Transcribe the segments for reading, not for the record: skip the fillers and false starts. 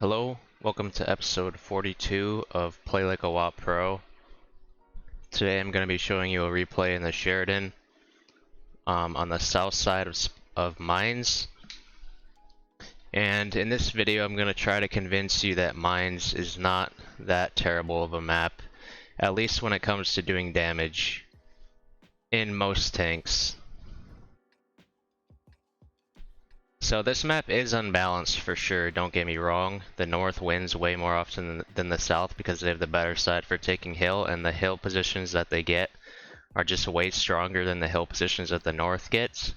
Hello, welcome to episode 42 of Play Like a WAP Pro. Today I'm going to be showing you a replay in the Sheridan on the south side of Mines. And in this video I'm going to try to convince you that Mines is not that terrible of a map, at least when it comes to doing damage in most tanks. So this map is unbalanced for sure, don't get me wrong. The north wins way more often than the south because they have the better side for taking hill, and the hill positions that they get are just way stronger than the hill positions that the north gets.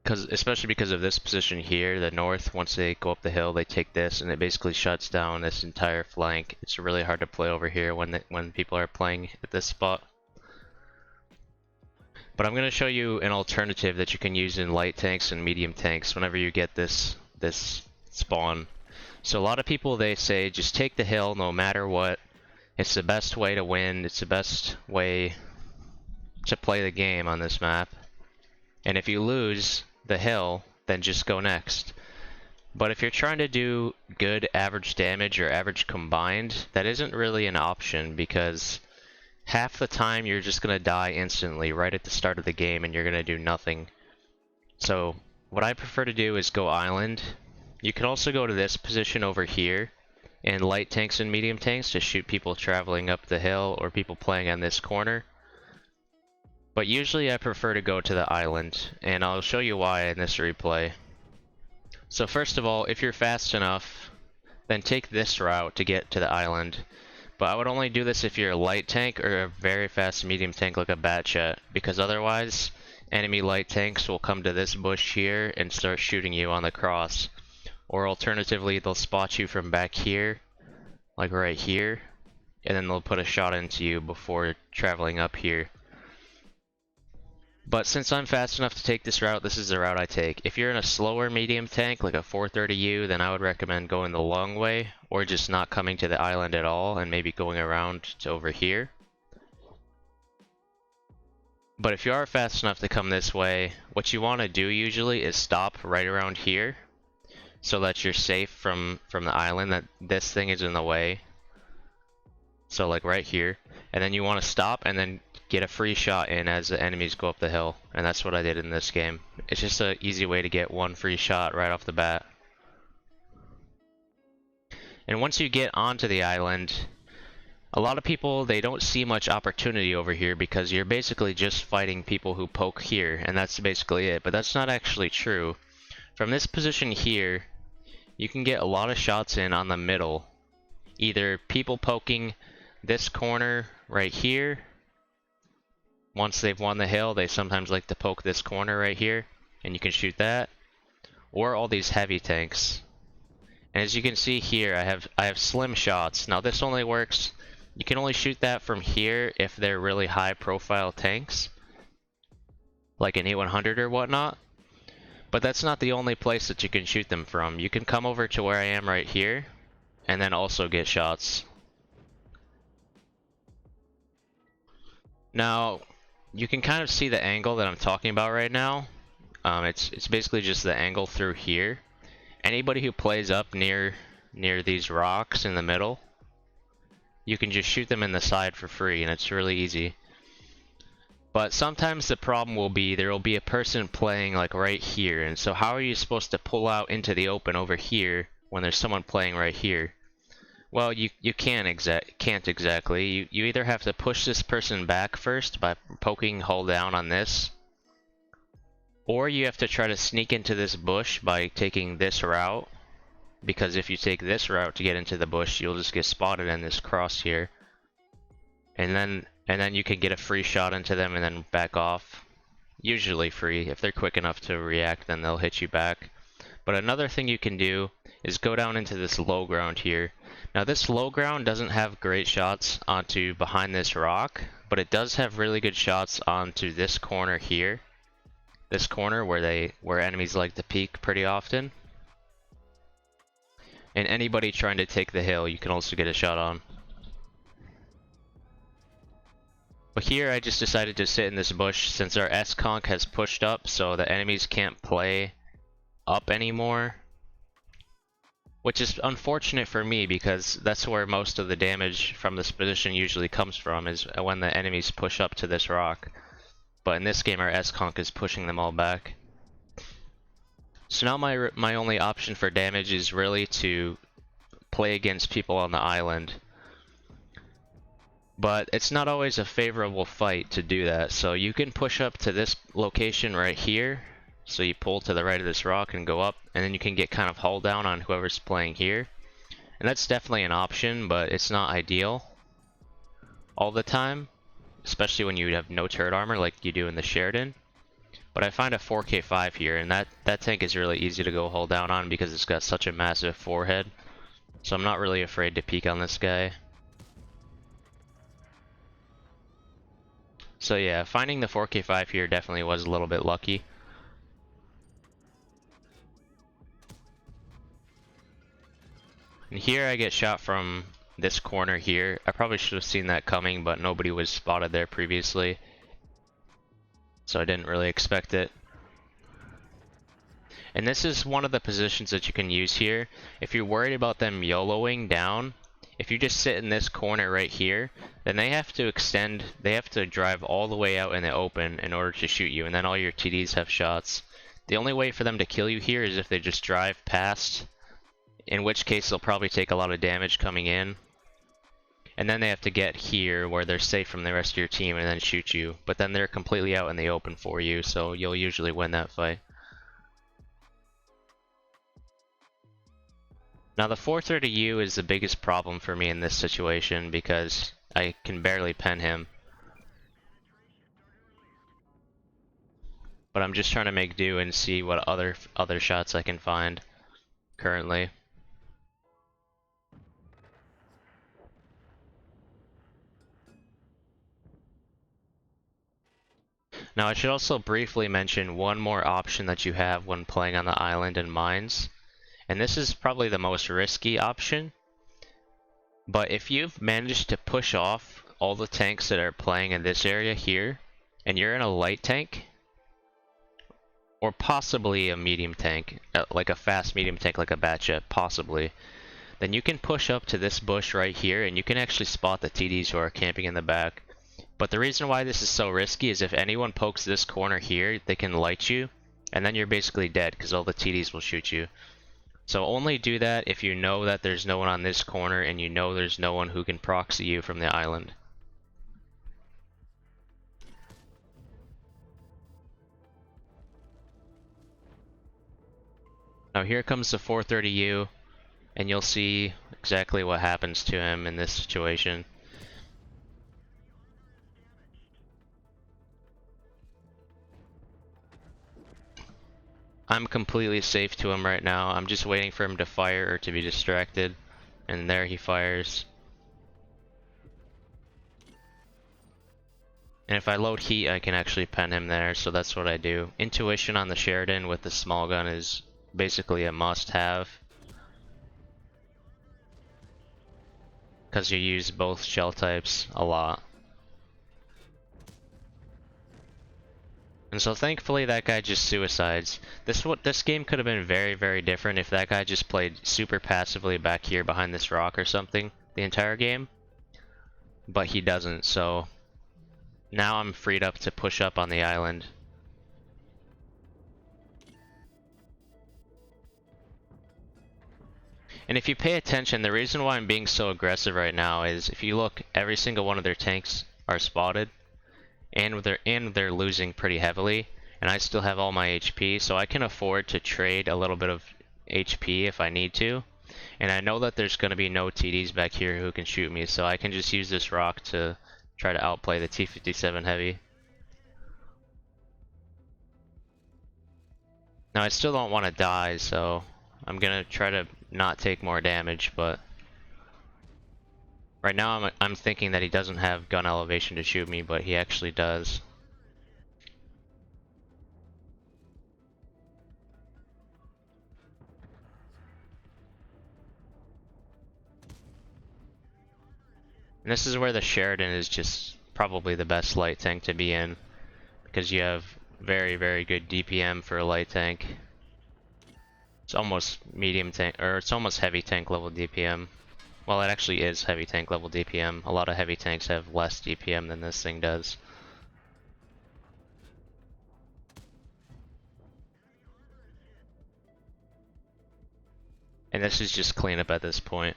Especially because of this position here, the north, once they go up the hill, they take this and it basically shuts down this entire flank. It's really hard to play over here when people are playing at this spot. But I'm going to show you an alternative that you can use in light tanks and medium tanks whenever you get this spawn. So a lot of people, they say just take the hill no matter what. It's the best way to win. It's the best way to play the game on this map. And if you lose the hill, then just go next. But if you're trying to do good average damage or average combined, that isn't really an option because half the time you're just going to die instantly right at the start of the game and you're going to do nothing. So what I prefer to do is go island. You can also go to this position over here in light tanks and medium tanks to shoot people traveling up the hill or people playing on this corner. But usually I prefer to go to the island, and I'll show you why in this replay. So first of all, if you're fast enough, then take this route to get to the island. But I would only do this if you're a light tank or a very fast medium tank like a Batchat, because otherwise enemy light tanks will come to this bush here and start shooting you on the cross. Or alternatively, they'll spot you from back here, like right here, and then they'll put a shot into you before traveling up here. But since I'm fast enough to take this route, this is the route I take. If you're in a slower medium tank, like a 430U, then I would recommend going the long way, or just not coming to the island at all, and maybe going around to over here. But if you are fast enough to come this way, what you want to do usually is stop right around here, so that you're safe from the island, that this thing is in the way. So like right here. And then you want to stop and then get a free shot in as the enemies go up the hill, and that's what I did in this game. It's just an easy way to get one free shot right off the bat. And once you get onto the island, a lot of people, they don't see much opportunity over here because you're basically just fighting people who poke here, and that's basically it. But that's not actually true. From this position here, you can get a lot of shots in on the middle. Either people poking this corner right here. Once they've won the hill, they sometimes like to poke this corner right here, and you can shoot that. Or all these heavy tanks. And as you can see here, I have slim shots. Now this only works, you can only shoot that from here if they're really high profile tanks, like an A100 or whatnot. But that's not the only place that you can shoot them from. You can come over to where I am right here, and then also get shots. Now, you can kind of see the angle that I'm talking about right now. It's basically just the angle through here. Anybody who plays up near these rocks in the middle, you can just shoot them in the side for free, and it's really easy. But sometimes the problem will be there will be a person playing like right here, and so how are you supposed to pull out into the open over here when there's someone playing right here? Well, you can't exactly. You either have to push this person back first by poking hold down on this, or you have to try to sneak into this bush by taking this route, because if you take this route to get into the bush, you'll just get spotted in this cross here, and then you can get a free shot into them and then back off. Usually free. If they're quick enough to react, then they'll hit you back. But another thing you can do is go down into this low ground here. Now this low ground doesn't have great shots onto behind this rock, but it does have really good shots onto this corner here. This corner where enemies like to peek pretty often. And anybody trying to take the hill, you can also get a shot on. But here I just decided to sit in this bush since our S-conk has pushed up, so the enemies can't play up anymore. Which is unfortunate for me because that's where most of the damage from this position usually comes from, is when the enemies push up to this rock. But in this game our S-Conk is pushing them all back. So now my only option for damage is really to play against people on the island. But it's not always a favorable fight to do that, so you can push up to this location right here. So you pull to the right of this rock and go up, and then you can get kind of hull down on whoever's playing here. And that's definitely an option, but it's not ideal all the time, especially when you have no turret armor like you do in the Sheridan. But I find a 4K5 here, and that tank is really easy to go hull down on because it's got such a massive forehead. So I'm not really afraid to peek on this guy. So yeah, finding the 4K5 here definitely was a little bit lucky. And here I get shot from this corner here. I probably should have seen that coming, but nobody was spotted there previously, so I didn't really expect it. And this is one of the positions that you can use here. If you're worried about them YOLOing down, if you just sit in this corner right here, then they have to extend, they have to drive all the way out in the open in order to shoot you, and then all your TDs have shots. The only way for them to kill you here is if they just drive past, in which case they'll probably take a lot of damage coming in. And then they have to get here where they're safe from the rest of your team and then shoot you. But then they're completely out in the open for you, so you'll usually win that fight. Now the 430U is the biggest problem for me in this situation because I can barely pen him. But I'm just trying to make do and see what other shots I can find currently. Now I should also briefly mention one more option that you have when playing on the island in mines. And this is probably the most risky option. But if you've managed to push off all the tanks that are playing in this area here, and you're in a light tank, or possibly a medium tank, like a fast medium tank like a Batjet, possibly, then you can push up to this bush right here and you can actually spot the TDs who are camping in the back. But the reason why this is so risky is if anyone pokes this corner here, they can light you, and then you're basically dead because all the TDs will shoot you. So only do that if you know that there's no one on this corner and you know there's no one who can proxy you from the island. Now here comes the 430U, and you'll see exactly what happens to him in this situation. I'm completely safe to him right now. I'm just waiting for him to fire or to be distracted. And there he fires. And if I load heat, I can actually pen him there, so that's what I do. Intuition on the Sheridan with the small gun is basically a must-have, because you use both shell types a lot. And so thankfully that guy just suicides. This game could have been very, very different if that guy just played super passively back here behind this rock or something the entire game. But he doesn't, so now I'm freed up to push up on the island. And if you pay attention, the reason why I'm being so aggressive right now is if you look, every single one of their tanks are spotted. And they're losing pretty heavily, and I still have all my HP, so I can afford to trade a little bit of HP if I need to. And I know that there's going to be no TDs back here who can shoot me, so I can just use this rock to try to outplay the T-57 Heavy. Now I still don't want to die, so I'm going to try to not take more damage, but right now I'm thinking that he doesn't have gun elevation to shoot me, but he actually does. And this is where the Sheridan is just probably the best light tank to be in, because you have very, very good DPM for a light tank. It's almost medium tank, or it's almost heavy tank level DPM. Well, it actually is heavy tank level DPM. A lot of heavy tanks have less DPM than this thing does. And this is just cleanup at this point.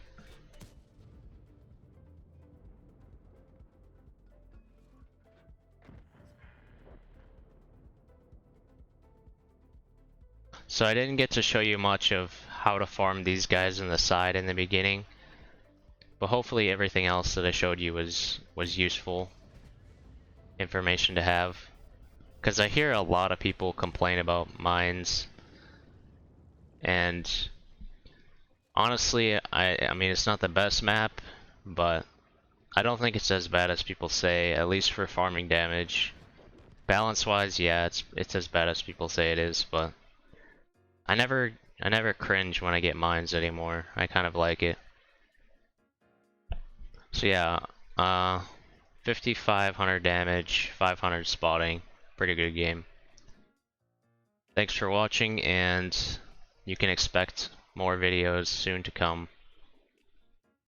So I didn't get to show you much of how to farm these guys in the side in the beginning, but hopefully everything else that I showed you was useful information to have. Because I hear a lot of people complain about mines, and honestly, I mean it's not the best map, but I don't think it's as bad as people say, at least for farming damage. Balance-wise, yeah, it's as bad as people say it is, but I never cringe when I get mines anymore. I kind of like it. So yeah, 5,500 damage, 500 spotting. Pretty good game. Thanks for watching, and you can expect more videos soon to come.